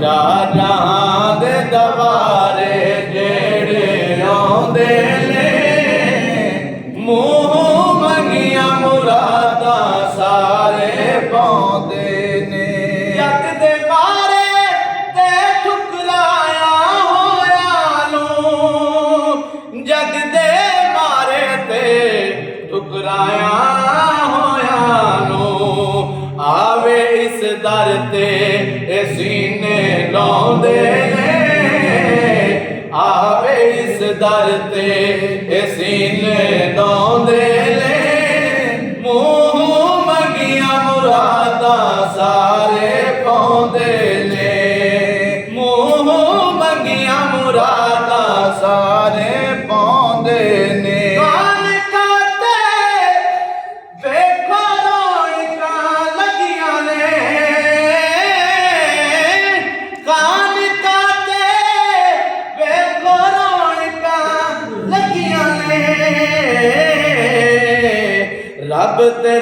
शाहजहां दे दवारे जेड़े आउंदे ने मूंह मंगिया मुरादां सारे पाउंदे ने जग दे मारे ते ठुकराया होया नूं जग दे मारे ते ठुकराया होया नूं आवे इस दर ते ए सीने लाउंदे ने आवे इस दर ते ए सीने लाउंदे ने मूंह मंगिया मुरादां सारे पाउंदे ने मूंह मंगिया मुरादां सारे पाउंदे ने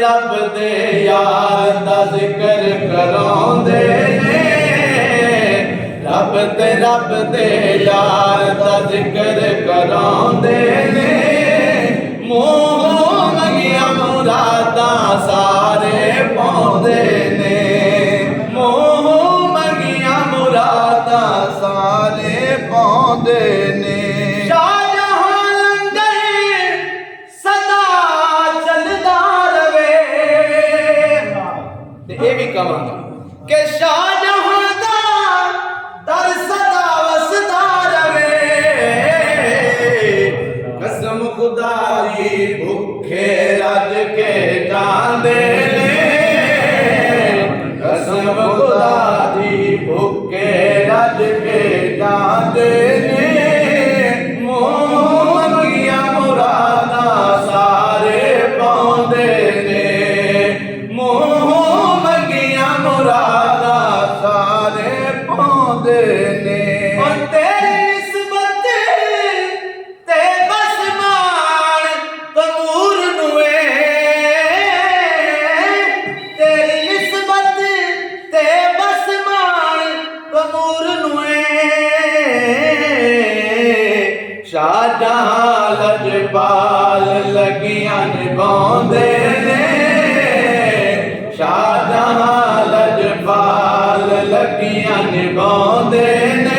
रब दे यार दा जिक्र कराउंदे ने रब दे यार दा जिक्र कराउंदे ने मूंह मंगिया मुरादां सारे पाउंदे ने मूंह मंगिया मुरादां सारे पाउंदे ने कि शाहजहां दा दर सदा वसदा रवे कसम खुदा दी भुखे रज के जांदे ने कसम खुदा दी भुखे रज के जांदे ने मूंह मंगिया मुरादां सारे पाउंदे ने मूंह मुरादां सारे पाउंदे ने और तेरी निस्बत ते बस मान तमूर नुए तेरी निस्बत ते बस मान तमूर नुए शाहजहां लजपाल लगियां निभाउंदे ने शाहजहां लजपाल लगियां निभाउंदे ने